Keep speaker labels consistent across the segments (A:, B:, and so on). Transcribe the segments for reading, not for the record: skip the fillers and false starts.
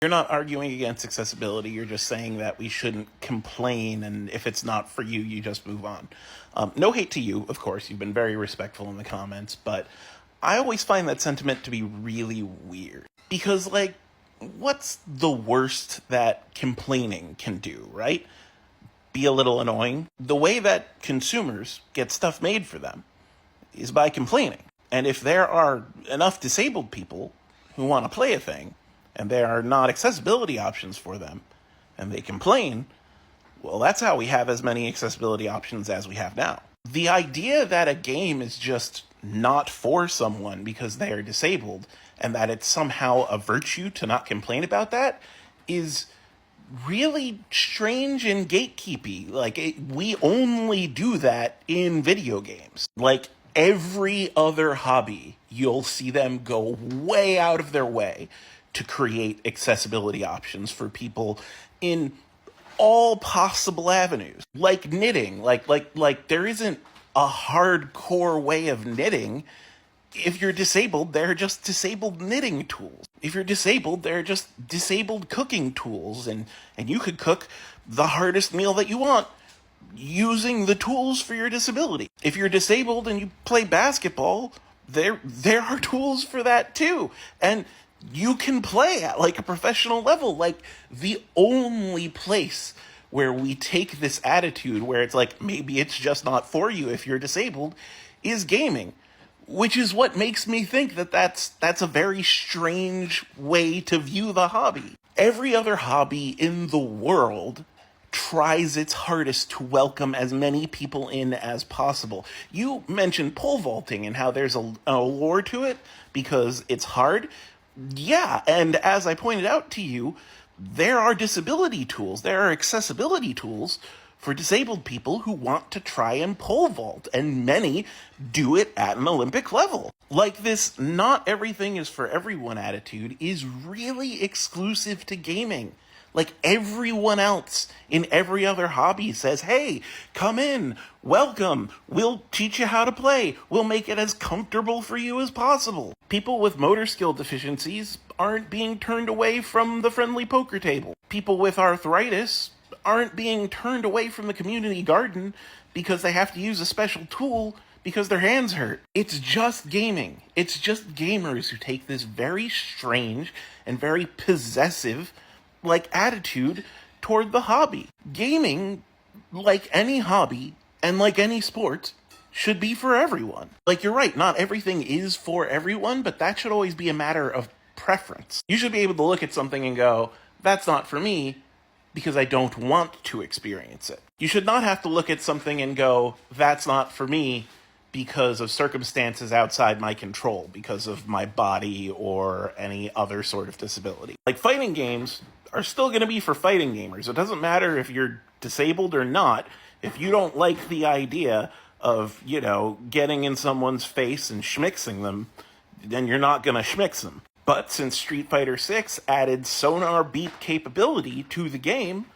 A: You're not arguing against accessibility. You're just saying that we shouldn't complain, and if it's not for you, you just move on. No hate to you, of course. You've been very respectful in the comments, but I always find that sentiment to be really weird. Because, like, what's the worst that complaining can do, right? Be a little annoying. The way that consumers get stuff made for them is by complaining. And if there are enough disabled people who want to play a thing, and there are not accessibility options for them, and they complain, well, that's how we have as many accessibility options as we have now. The idea that a game is just not for someone because they are disabled, and that it's somehow a virtue to not complain about that, is really strange and gatekeepy. Like, we only do that in video games. Like, every other hobby, you'll see them go way out of their way to create accessibility options for people in all possible avenues. Like knitting, like there isn't a hardcore way of knitting. If you're disabled, there are just disabled knitting tools. If you're disabled, there are just disabled cooking tools, and you could cook the hardest meal that you want using the tools for your disability. If you're disabled and you play basketball, there are tools for that too. And you can play at like a professional level. Like, the only place where we take this attitude where it's like, maybe it's just not for you if you're disabled, is gaming. Which is what makes me think that that's a very strange way to view the hobby. Every other hobby in the world tries its hardest to welcome as many people in as possible. You mentioned pole vaulting and how there's an allure to it because it's hard. Yeah, and as I pointed out to you, there are disability tools, there are accessibility tools for disabled people who want to try and pole vault, and many do it at an Olympic level. Like, this not everything is for everyone attitude is really exclusive to gaming. Like, everyone else in every other hobby says, hey, come in, welcome, we'll teach you how to play, we'll make it as comfortable for you as possible. People with motor skill deficiencies aren't being turned away from the friendly poker table. People with arthritis aren't being turned away from the community garden because they have to use a special tool because their hands hurt. It's just gaming. It's just gamers who take this very strange and very possessive attitude toward the hobby. Gaming, like any hobby and like any sport, should be for everyone. Like, you're right, not everything is for everyone, but that should always be a matter of preference. You should be able to look at something and go, that's not for me because I don't want to experience it. You should not have to look at something and go, that's not for me because of circumstances outside my control, because of my body or any other sort of disability. Like, fighting games are still going to be for fighting gamers. It doesn't matter if you're disabled or not. If you don't like the idea of, getting in someone's face and schmixing them, then you're not going to schmix them. But since Street Fighter VI added sonar beep capability to the game,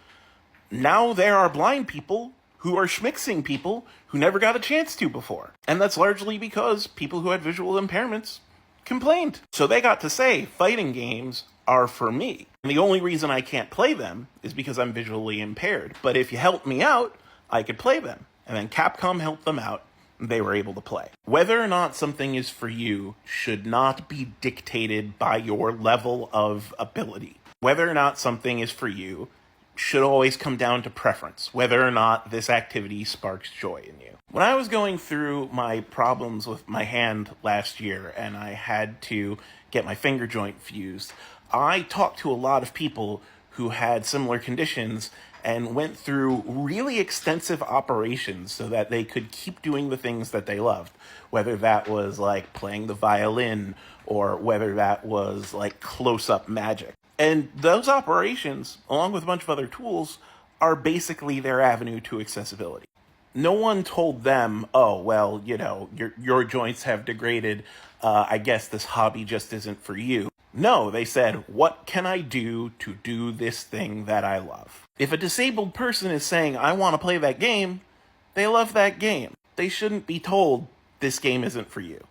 A: now there are blind people who are schmixing people who never got a chance to before. And that's largely because people who had visual impairments complained. So they got to say, fighting games are for me. And the only reason I can't play them is because I'm visually impaired. But if you help me out, I could play them. And then Capcom helped them out, and they were able to play. Whether or not something is for you should not be dictated by your level of ability. Whether or not something is for you should always come down to preference, whether or not this activity sparks joy in you. When I was going through my problems with my hand last year and I had to get my finger joint fused, I talked to a lot of people who had similar conditions and went through really extensive operations so that they could keep doing the things that they loved, whether that was like playing the violin or whether that was like close-up magic. And those operations, along with a bunch of other tools, are basically their avenue to accessibility. No one told them, oh, well, your joints have degraded, I guess this hobby just isn't for you. No, they said, what can I do to do this thing that I love? If a disabled person is saying, I want to play that game, they love that game. They shouldn't be told, this game isn't for you.